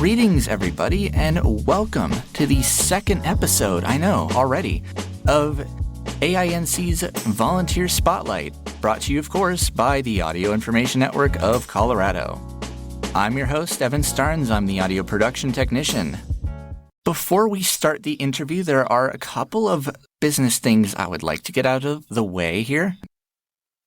Greetings, everybody, and welcome to the second episode, I know, already, of AINC's Volunteer Spotlight, brought to you, of course, by the Audio Information Network of Colorado. I'm your host, Evan Starnes. I'm the audio production technician. Before we start the interview, there are a couple of business things I would like to get out of the way here.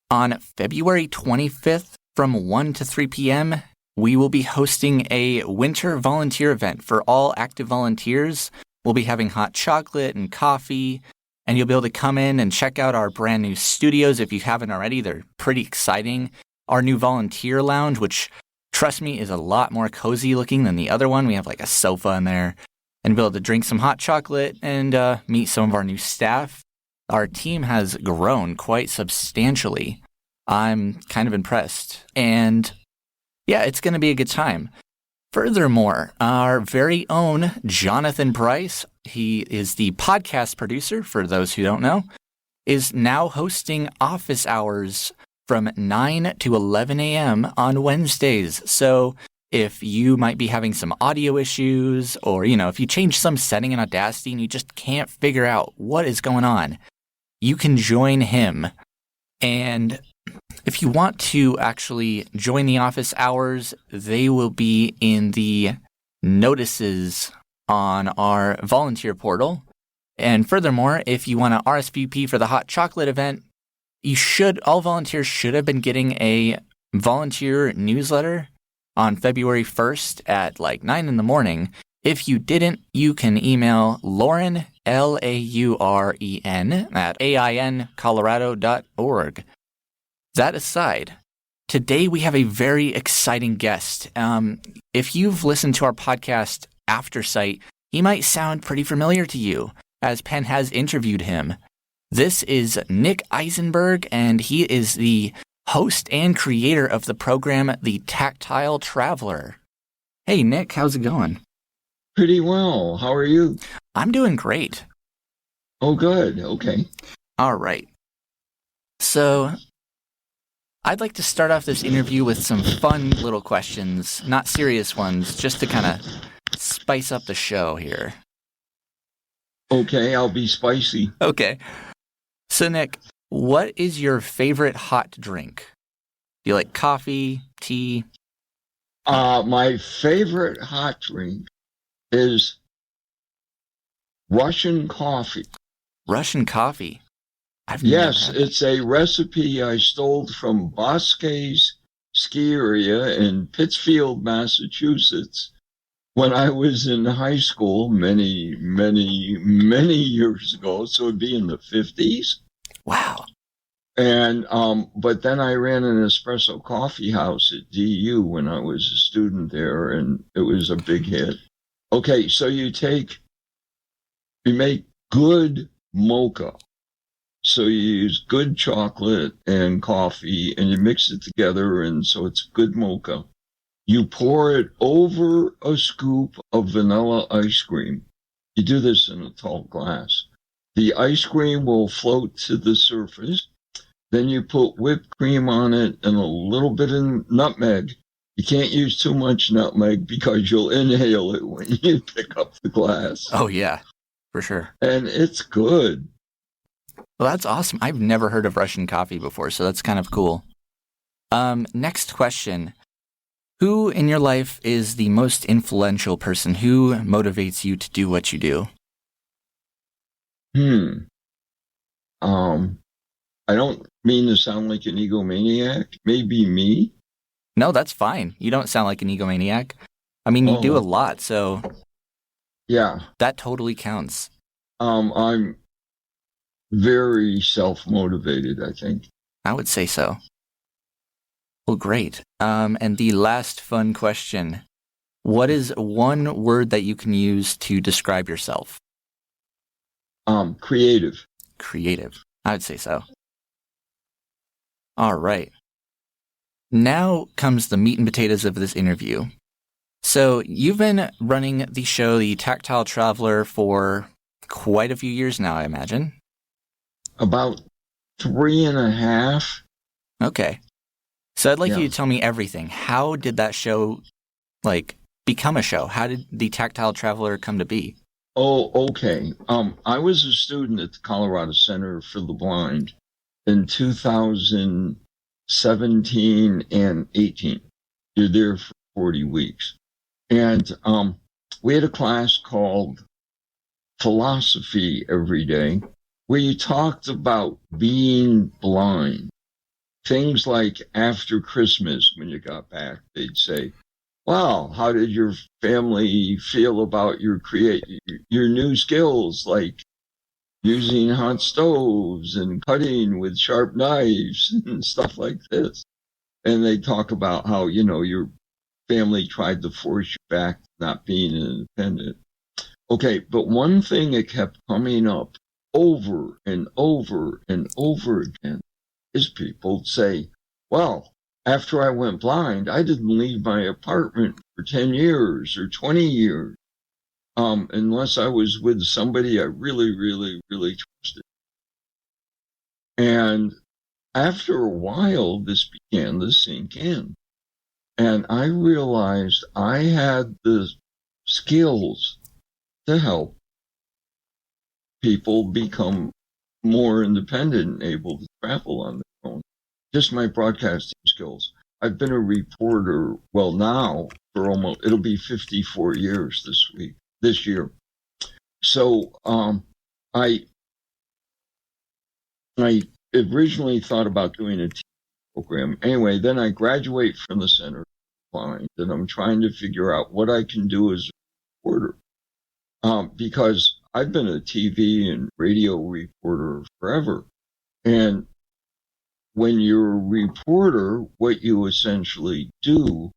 On February 25th, from 1 to 3 p.m., we will be hosting a winter volunteer event for all active volunteers. We'll be having hot chocolate and coffee, and you'll be able to come in and check out our brand new studios if you haven't already. They're pretty exciting. Our new volunteer lounge, which, trust me, is a lot more cozy looking than the other one. We have like a sofa in there, and be able to drink some hot chocolate and meet some of our new staff. Our team has grown quite substantially. I'm kind of impressed. And yeah, it's going to be a good time. Furthermore, our very own Jonathan Price, he is the podcast producer, for those who don't know, is now hosting office hours from 9 to 11 a.m. on Wednesdays. So if you might be having some audio issues, or, if you change some setting in Audacity and you just can't figure out what is going on, you can join him. And if you want to actually join the office hours, they will be in the notices on our volunteer portal. And furthermore, if you want to RSVP for the hot chocolate event, all volunteers should have been getting a volunteer newsletter on February 1st at like 9 in the morning. If you didn't, you can email Lauren, Lauren, at aincolorado.org. That aside, today we have a very exciting guest. If you've listened to our podcast After Sight, he might sound pretty familiar to you, as Penn has interviewed him. This is Nick Isenberg, and he is the host and creator of the program, The Tactile Traveler. Hey, Nick, how's it going? Pretty well. How are you? I'm doing great. Oh, good. Okay. All right. So I'd like to start off this interview with some fun little questions, not serious ones, just to kind of spice up the show here. Okay, I'll be spicy. Okay. So, Nick, what is your favorite hot drink? Do you like coffee, tea? My favorite hot drink is Russian coffee. Russian coffee? Yes, it's a recipe I stole from Bosque's ski area in Pittsfield, Massachusetts, when I was in high school many, many, many years ago. So it'd be in the 50s. Wow. And but then I ran an espresso coffee house at DU when I was a student there, and it was a big hit. Okay, so you make good mocha. So you use good chocolate and coffee, and you mix it together, and so it's good mocha. You pour it over a scoop of vanilla ice cream. You do this in a tall glass. The ice cream will float to the surface. Then you put whipped cream on it and a little bit of nutmeg. You can't use too much nutmeg because you'll inhale it when you pick up the glass. Oh, yeah, for sure. And it's good. Well, that's awesome. I've never heard of Russian coffee before, so that's kind of cool. Next question. Who in your life is the most influential person? Who motivates you to do what you do? I don't mean to sound like an egomaniac. Maybe me. No, that's fine. You don't sound like an egomaniac. I mean, you do a lot, so yeah, that totally counts. I'm very self-motivated, I think. I would say so. Well, great. And the last fun question. What is one word that you can use to describe yourself? Creative. Creative. I would say so. All right. Now comes the meat and potatoes of this interview. So you've been running the show, The Tactile Traveler, for quite a few years now, I imagine. About 3.5. Okay. So I'd like you to tell me everything. How did that show, become a show? How did the Tactile Traveler come to be? Oh, okay. I was a student at the Colorado Center for the Blind in 2017 and 18. You're there for 40 weeks. And we had a class called Philosophy every day, where you talked about being blind. Things like after Christmas, when you got back, they'd say, wow, how did your family feel about your new skills, like using hot stoves and cutting with sharp knives and stuff like this? And they talk about how, your family tried to force you back to not being independent. Okay, but one thing that kept coming up over and over and over again is people say, well, after I went blind, I didn't leave my apartment for 10 years or 20 years, unless I was with somebody I really, really, really trusted. And after a while, this began to sink in. And I realized I had the skills to help people become more independent and able to travel on their own. Just my broadcasting skills. I've been a reporter, well, now for it'll be 54 years this year. So I originally thought about doing a TV program. Anyway, then I graduate from the Center for the Blind, and I'm trying to figure out what I can do as a reporter. Because I've been a TV and radio reporter forever. And when you're a reporter, what you essentially do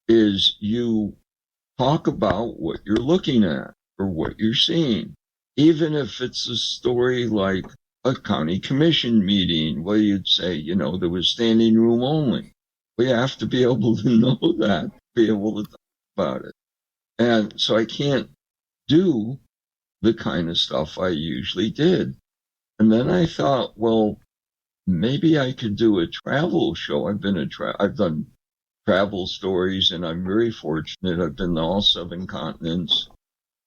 is you talk about what you're looking at or what you're seeing. Even if it's a story like a county commission meeting where you'd say, there was standing room only. We have to be able to know that, be able to talk about it. And so I can't do the kind of stuff I usually did. And then I thought, well, maybe I could do a travel show. I've done travel stories, and I'm very fortunate. I've been to all 7 continents.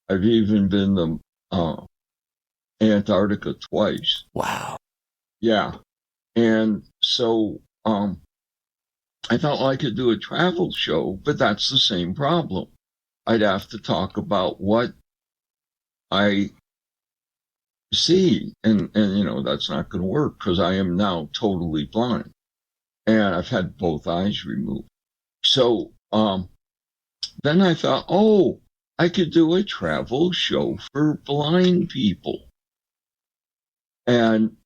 I've even been to Antarctica twice. Wow. Yeah. And so I thought, well, I could do a travel show, but that's the same problem. I'd have to talk about what I see, and that's not going to work because I am now totally blind, and I've had both eyes removed. So then I thought, I could do a travel show for blind people, and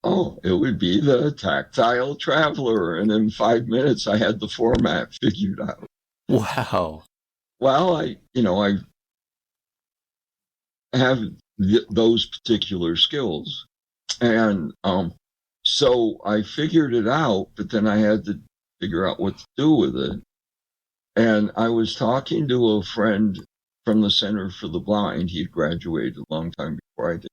it would be the Tactile Traveler, and in 5 minutes I had the format figured out. Wow. Well, I have those particular skills. And so I figured it out, but then I had to figure out what to do with it. And I was talking to a friend from the Center for the Blind. He had graduated a long time before I did,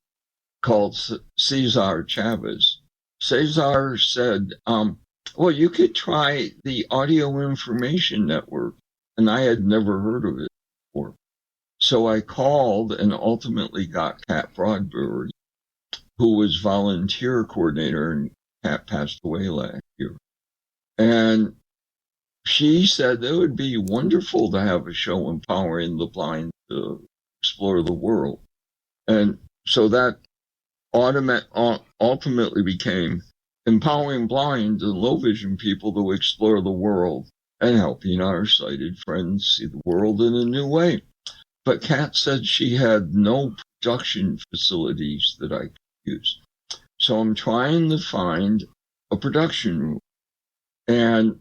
called Cesar Chavez. Cesar said, well, you could try the Audio Information Network. And I had never heard of it before. So I called and ultimately got Kat Broadberry, who was volunteer coordinator, and Kat passed away last year. And she said it would be wonderful to have a show empowering the blind to explore the world. And so that ultimately became empowering blind and low vision people to explore the world and helping our sighted friends see the world in a new way. But Kat said she had no production facilities that I could use. So I'm trying to find a production room. And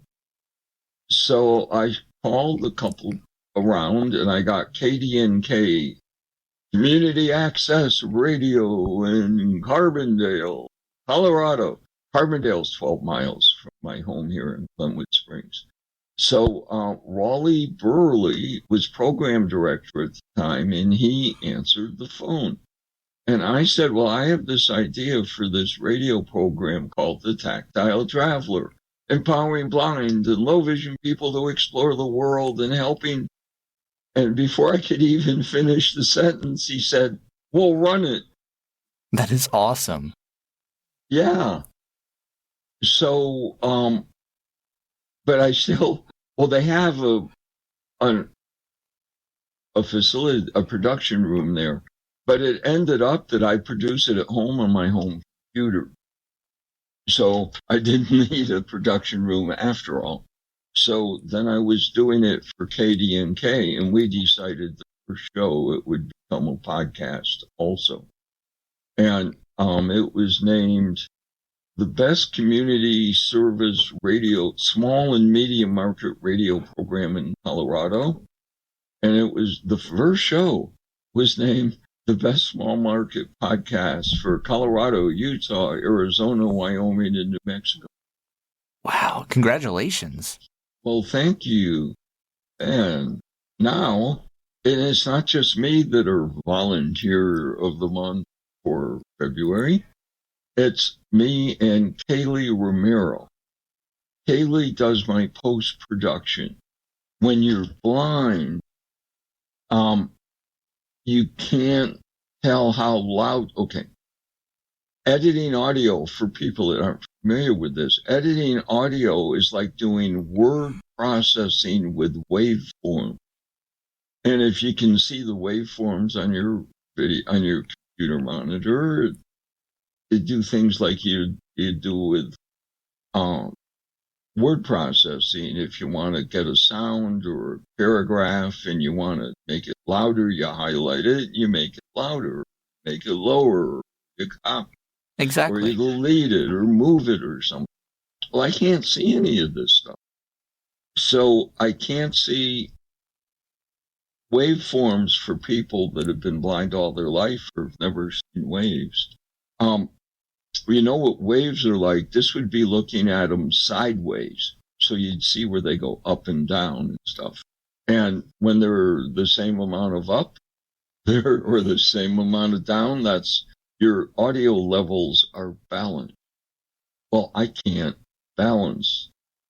so I called a couple around, and I got KDNK, Community Access Radio in Carbondale, Colorado. Carbondale's 12 miles from my home here in Glenwood Springs. So Raleigh Burley was program director at the time, and he answered the phone. And I said, well, I have this idea for this radio program called the Tactile Traveler, empowering blind and low vision people to explore the world and helping And before I could even finish the sentence, he said, "We'll run it." That is awesome. Yeah. So, but I still, well, they have a facility, a production room there, but it ended up that I produce it at home on my home computer. So I didn't need a production room after all. So then I was doing it for KDNK, and we decided the first show it would become a podcast also. And it was named the Best Community Service Radio, Small and Medium Market Radio Program in Colorado. And it was the first show was named the Best Small Market Podcast for Colorado, Utah, Arizona, Wyoming, and New Mexico. Wow, congratulations. Well, thank you. And now, and it's not just me that are volunteer of the month for February. It's me and Kayley Romero. Kayley does my post-production. When you're blind, you can't tell how loud. Okay. Editing audio, for people that aren't familiar with this, editing audio is like doing word processing with waveform. And if you can see the waveforms on your video, on your computer monitor, they do things like you do with word processing. If you want to get a sound or a paragraph and you want to make it louder, you highlight it, you make it louder, make it lower, you copy. Exactly. Or you delete it or move it or something. Well, I can't see any of this stuff. So I can't see waveforms for people that have been blind all their life or have never seen waves. You know what waves are like? This would be looking at them sideways. So you'd see where they go up and down and stuff. And when they're the same amount of up there or the same amount of down, that's your audio levels are balanced. Well, I can't balance.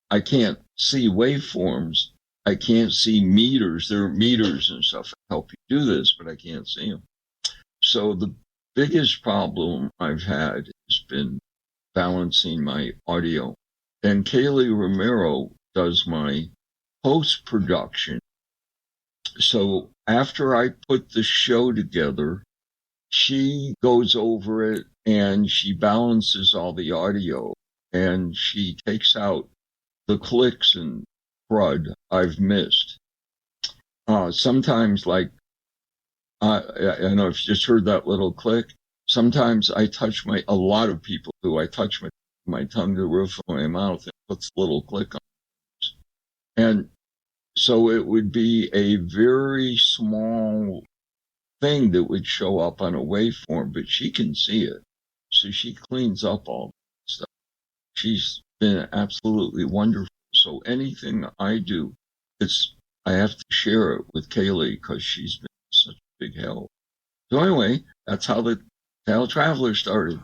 I can't see waveforms. I can't see meters. There are meters and stuff that help you do this, but I can't see them. So the biggest problem I've had has been balancing my audio. And Kayley Romero does my post-production. So after I put the show together, she goes over it and she balances all the audio and she takes out the clicks and crud I've missed. Sometimes, like, I know if you just heard that little click, sometimes I touch a lot of people do, I touch my tongue to the roof of my mouth and puts a little click on it. And so it would be a very small thing that would show up on a waveform, but she can see it. So she cleans up all that stuff. She's been absolutely wonderful. So anything I do, I have to share it with Kayley because she's been such a big help. So anyway, that's how the Tactile Traveler started.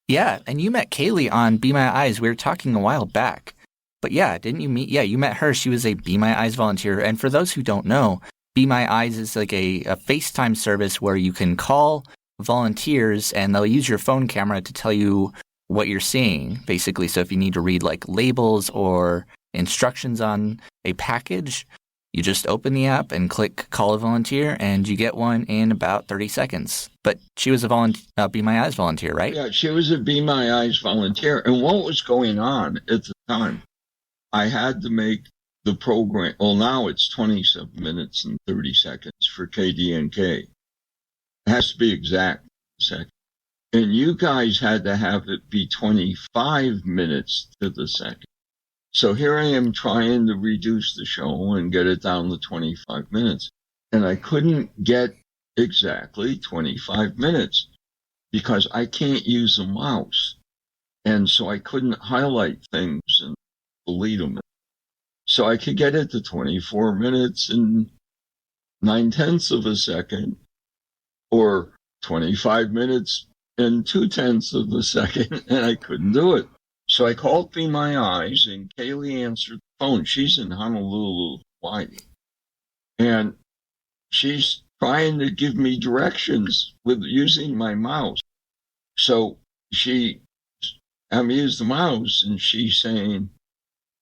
Yeah, and you met Kayley on Be My Eyes. We were talking a while back. But yeah, didn't you meet? Yeah, you met her. She was a Be My Eyes volunteer. And for those who don't know, Be My Eyes is like a FaceTime service where you can call volunteers and they'll use your phone camera to tell you what you're seeing, basically. So if you need to read like labels or instructions on a package, you just open the app and click Call a Volunteer and you get one in about 30 seconds. But she was a Be My Eyes volunteer, right? Yeah, she was a Be My Eyes volunteer. And what was going on at the time, I had to make the program, well, now it's 27 minutes and 30 seconds for KDNK. It has to be exact second. And you guys had to have it be 25 minutes to the second. So here I am trying to reduce the show and get it down to 25 minutes. And I couldn't get exactly 25 minutes because I can't use a mouse. And so I couldn't highlight things and delete them. So I could get it to 24 minutes and 9/10 of a second, or 25 minutes and 2/10 of a second, and I couldn't do it. So I called Be My Eyes, and Kayley answered the phone. She's in Honolulu, Hawaii. And she's trying to give me directions with using my mouse. So I'm using the mouse, and she's saying,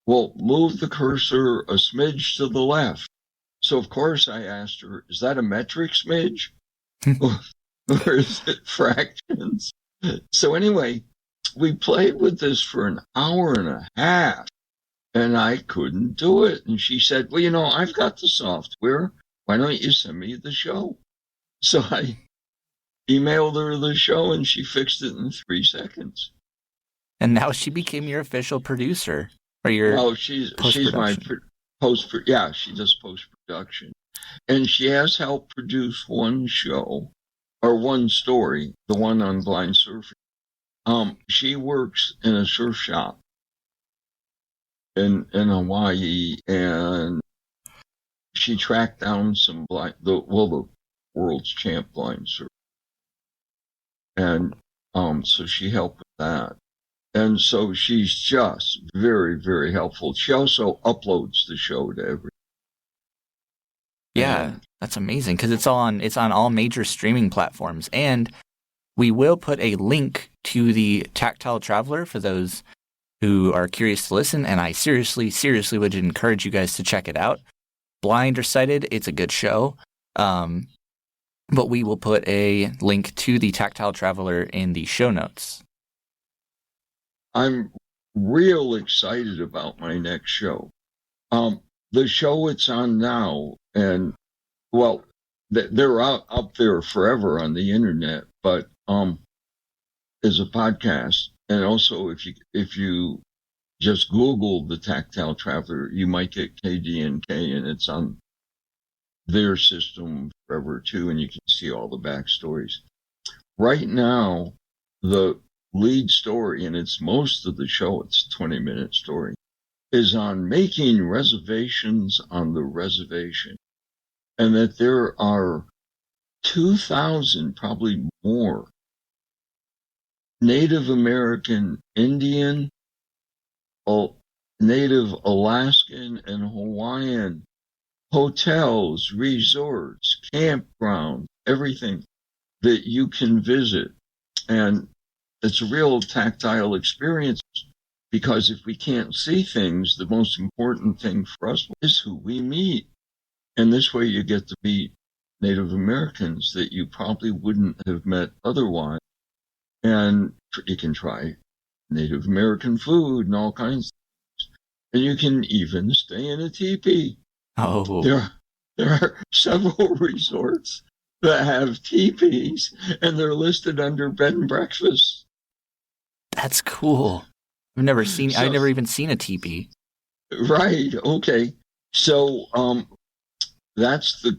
well, move the cursor a smidge to the left. So, of course, I asked her, is that a metric smidge? Or is it fractions? So anyway, we played with this for an hour and a half, and I couldn't do it. And she said, well, I've got the software. Why don't you send me the show? So I emailed her the show, and she fixed it in 3 seconds. And now she became your official producer, or your Well, she's my she does post-production. And she has helped produce one show, or one story, the one on blind surfing. She works in a surf shop in Hawaii, and she tracked down some the world's champ blind surfer. And so she helped with that. And so she's just very, very helpful. She also uploads the show to every. Yeah, that's amazing, because it's on all major streaming platforms. And we will put a link to the Tactile Traveler for those who are curious to listen. And I seriously, seriously would encourage you guys to check it out. Blind or sighted, it's a good show. But we will put a link to the Tactile Traveler in the show notes. I'm real excited about my next show. The show it's on now, and well, they're up there forever on the internet, but is a podcast. And also, if you just Google the Tactile Traveler, you might get KDNK, and it's on their system forever too, and you can see all the backstories. Right now, the lead story, and it's most of the show, it's a 20-minute story, is on making reservations on the reservation. And that there are 2,000, probably more, Native American, Indian, Native Alaskan, and Hawaiian hotels, resorts, campgrounds, everything that you can visit. And it's a real tactile experience, because if we can't see things, the most important thing for us is who we meet. And this way you get to meet Native Americans that you probably wouldn't have met otherwise. And you can try Native American food and all kinds of things. And you can even stay in a teepee. Oh. There are several resorts that have teepees, and they're listed under bed and breakfast. That's cool. I've never even seen a teepee. Right. Okay. So, that's the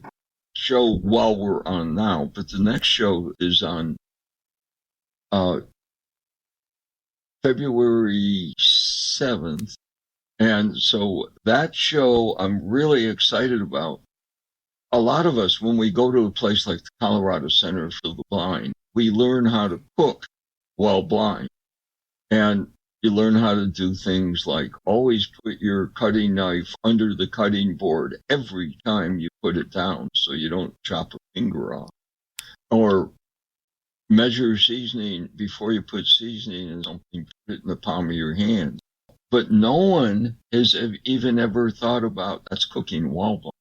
show while we're on now, but the next show is on, February 7th. And so that show I'm really excited about. A lot of us, when we go to a place like the Colorado Center for the Blind, we learn how to cook while blind. And you learn how to do things like always put your cutting knife under the cutting board every time you put it down so you don't chop a finger off. Or measure seasoning before you put seasoning in something, put it in the palm of your hand. But no one has even ever thought about, that's cooking while blind.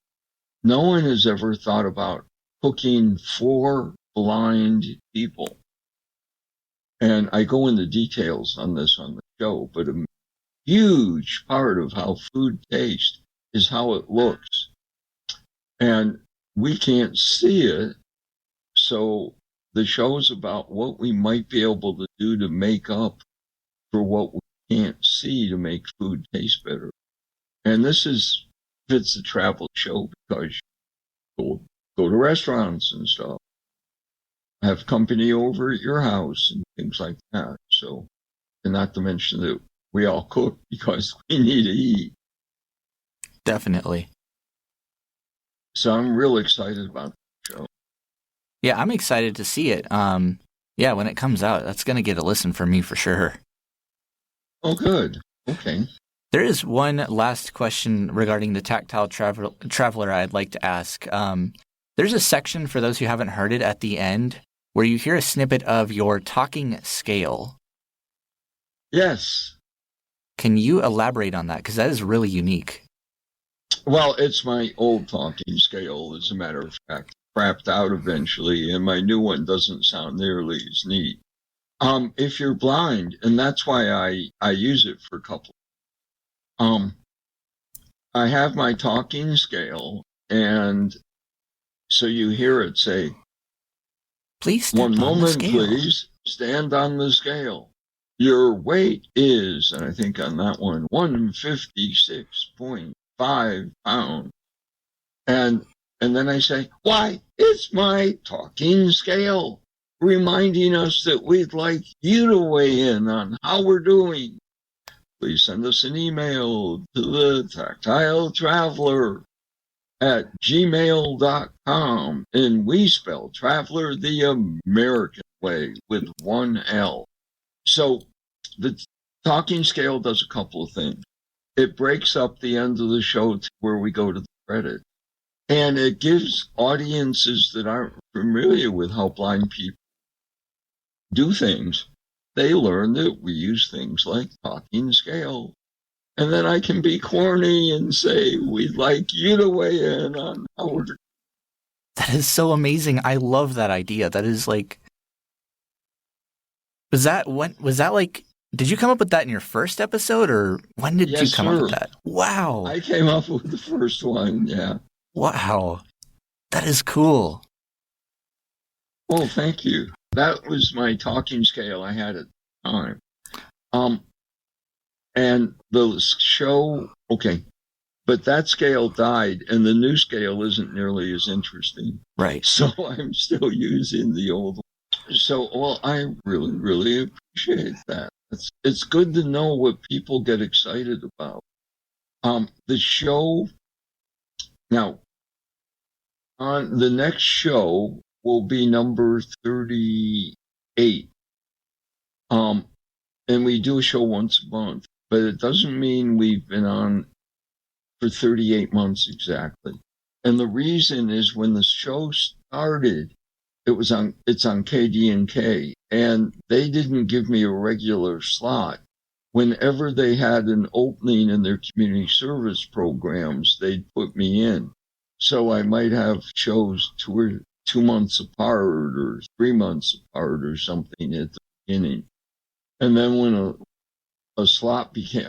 No one has ever thought about cooking for blind people. And I go into details on this on the show, but a huge part of how food tastes is how it looks. And we can't see it, so the show is about what we might be able to do to make up for what we can't see to make food taste better. And it's a travel show, because you go to restaurants and stuff, have company over at your house and things like that. So, and not to mention that we all cook because we need to eat. Definitely. So I'm real excited about the show. Yeah, I'm excited to see it. Yeah, when it comes out, that's going to get a listen for me for sure. Oh, good. Okay. There is one last question regarding the Tactile Traveler I'd like to ask. There's a section for those who haven't heard it at the end where you hear a snippet of your talking scale. Yes. Can you elaborate on that? Because that is really unique. Well, it's my old talking scale, as a matter of fact. Crapped out eventually, and my new one doesn't sound nearly as neat. If you're blind, and that's why I use it for a couple. I have my talking scale, and so you hear it say, "Please step one on moment, the scale. please stand on the scale. Your weight is," and I think on that one, 156.5 pounds. And then I say, "Why, it's my talking scale, reminding us that we'd like you to weigh in on how we're doing. Please send us an email to the Tactile Traveler at gmail.com." And we spell Traveler the American way with one L. So the talking scale does a couple of things. It breaks up the end of the show to where we go to the credit. And it gives audiences that aren't familiar with how blind people do things, they learn that we use things like talking scale. And then I can be corny and say, "We'd like you to weigh in on how we're..." That is so amazing. I love that idea. That is like... Did you come up with that in your first episode, or when did you come up with that? Wow. I came up with the first one, yeah. Wow. That is cool. Oh, thank you. That was my talking scale I had at the time. And the show, okay, but that scale died, and the new scale isn't nearly as interesting. Right. So I'm still using the old one. So, well, I really, really appreciate that. It's good to know what people get excited about. The show, now, on the next show will be number 38. And we do a show once a month, but it doesn't mean we've been on for 38 months exactly. And the reason is when the show started, it's on KD&K, and they didn't give me a regular slot. Whenever they had an opening in their community service programs, they'd put me in. So I might have shows 2 months apart or 3 months apart or something at the beginning. And then when a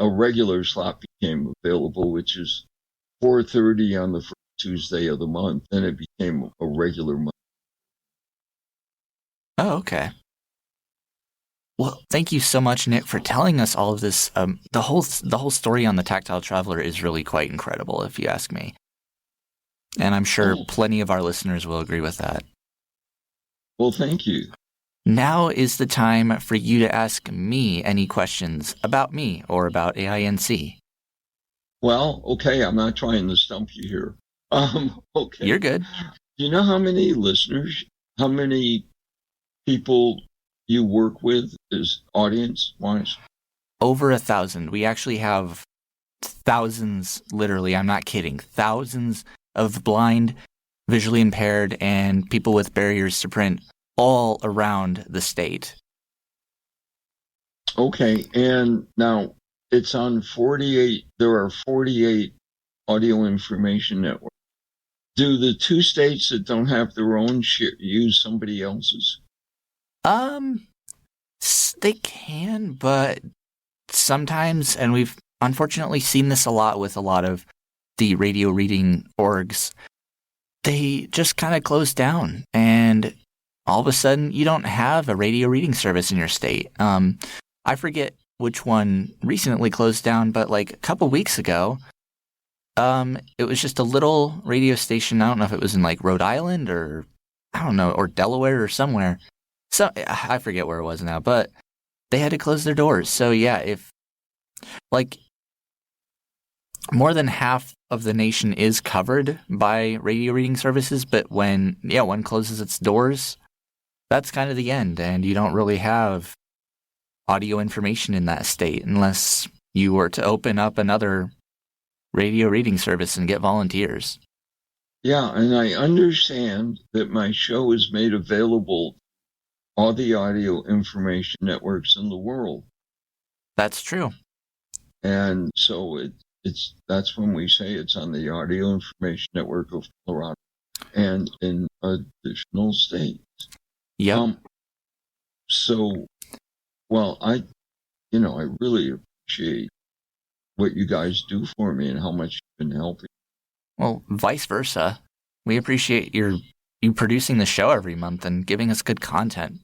regular slot became available, which is 4:30 on the first Tuesday of the month, then it became a regular month. Oh, okay. Well, thank you so much, Nick, for telling us all of this. The whole story on the Tactile Traveler is really quite incredible, if you ask me. And I'm sure plenty of our listeners will agree with that. Well, thank you. Now is the time for you to ask me any questions about me or about AINC. Well, okay, I'm not trying to stump you here. Okay. You're good. Do you know how many listeners, how many people you work with as audience-wise? Over 1,000. We actually have thousands, literally, I'm not kidding, thousands of blind, visually impaired, and people with barriers to print all around the state. Okay, and now it's on 48, there are 48 audio information networks. Do the 2 states that don't have their own use somebody else's? They can, but sometimes, and we've unfortunately seen this a lot with a lot of the radio reading orgs, they just kind of close down, and all of a sudden you don't have a radio reading service in your state. I forget which one recently closed down, but like a couple weeks ago, it was just a little radio station. I don't know if it was in like Rhode Island or I don't know, or Delaware or somewhere. So I forget where it was now, but they had to close their doors. So yeah, if like more than half of the nation is covered by radio reading services, but when one closes its doors, that's kind of the end, and you don't really have audio information in that state unless you were to open up another radio reading service and get volunteers. Yeah, and I understand that my show is made available to all the audio information networks in the world. That's true. And so that's when we say it's on the Audio Information Network of Colorado and in additional states. Yep. So, well, I really appreciate what you guys do for me and how much you've been helping. Well, vice versa. We appreciate you producing the show every month and giving us good content.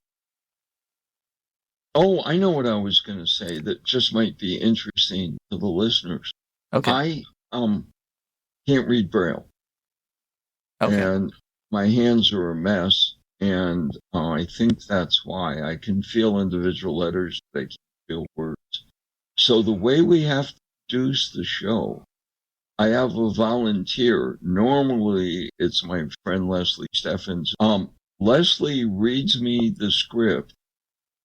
Oh, I know what I was going to say that just might be interesting to the listeners. Okay. I can't read Braille. Okay. And my hands are a mess, and I think that's why I can feel individual letters, but I can't feel words. So the way we have to produce the show, I have a volunteer. Normally, it's my friend Leslie Steffens. Leslie reads me the script,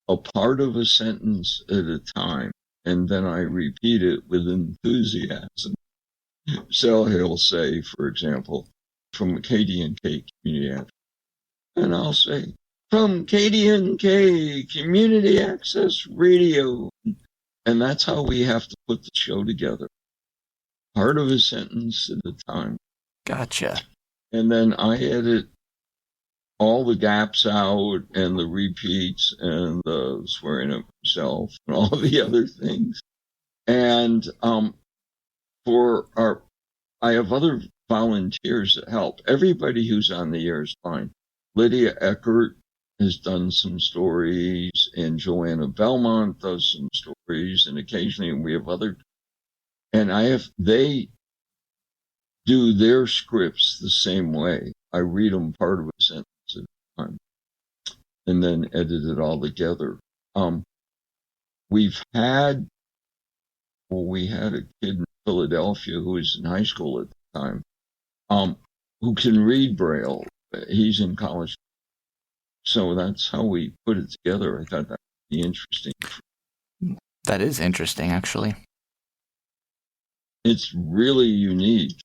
a part of a sentence at a time, and then I repeat it with enthusiasm. So he'll say, for example, from KD&K Community Access, and I'll say, from KD&K Community Access Radio. And that's how we have to put the show together. Part of a sentence at a time. Gotcha. And then I edit all the gaps out and the repeats and the swearing at myself and all the other things. And I have other volunteers that help. Everybody who's on the air is fine. Lydia Eckert has done some stories, and Joanna Belmont does some stories, and occasionally we have other. And they do their scripts the same way. I read them part of a sentence at a time, and then edit it all together. We had a kid in Philadelphia who was in high school at the time, who can read Braille. He's in college. So that's how we put it together. I thought that would be interesting. That is interesting, actually. It's really unique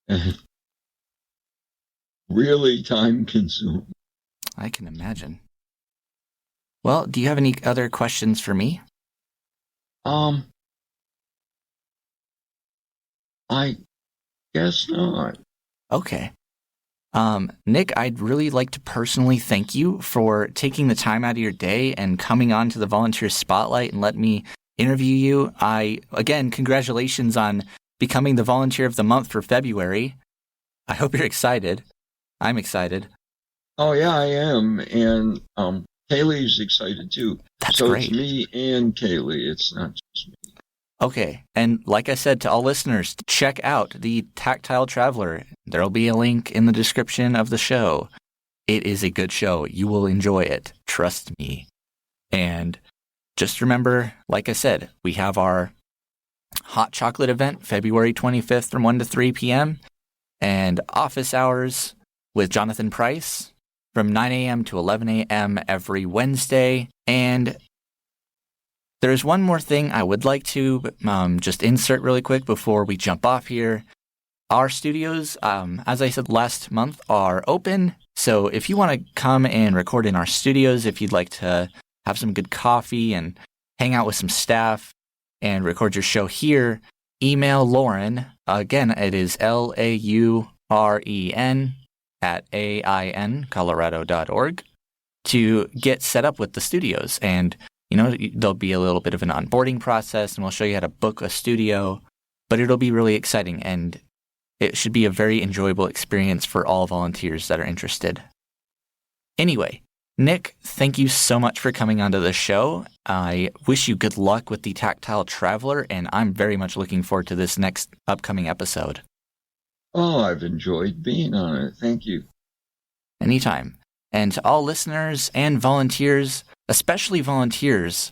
and really time consuming. I can imagine. Well, do you have any other questions for me? I guess not. Okay. Nick, I'd really like to personally thank you for taking the time out of your day and coming on to the Volunteer Spotlight and let me interview you. Again, congratulations on becoming the Volunteer of the Month for February. I hope you're excited. I'm excited. Oh, yeah, I am. And Kayley's excited, too. That's great. It's me and Kayley. It's not just me. Okay, and like I said to all listeners, check out the Tactile Traveler. There'll be a link in the description of the show. It is a good show. You will enjoy it. Trust me. And just remember, like I said, we have our hot chocolate event February 25th from 1 to 3 p.m. and office hours with Jonathan Price from 9 a.m. to 11 a.m. every Wednesday. And there's one more thing I would like to just insert really quick before we jump off here. Our studios, as I said last month, are open. So if you want to come and record in our studios, if you'd like to have some good coffee and hang out with some staff and record your show here, email Lauren. Again, it is LAUREN at aincolorado.org to get set up with the studios. And there'll be a little bit of an onboarding process, and we'll show you how to book a studio, but it'll be really exciting, and it should be a very enjoyable experience for all volunteers that are interested. Anyway, Nick, thank you so much for coming onto the show. I wish you good luck with the Tactile Traveler, and I'm very much looking forward to this next upcoming episode. Oh, I've enjoyed being on it. Thank you. Anytime. And to all listeners and volunteers, especially volunteers,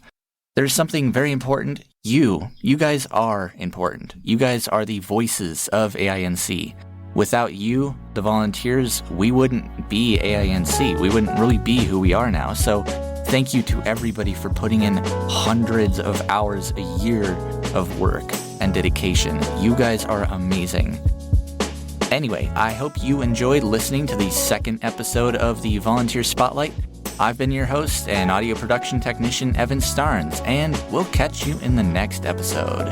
there's something very important. You guys are important. You guys are the voices of AINC. Without you, the volunteers, we wouldn't be AINC. We wouldn't really be who we are now. So thank you to everybody for putting in hundreds of hours a year of work and dedication. You guys are amazing. Anyway, I hope you enjoyed listening to the second episode of the Volunteer Spotlight. I've been your host and audio production technician, Evan Starnes, and we'll catch you in the next episode.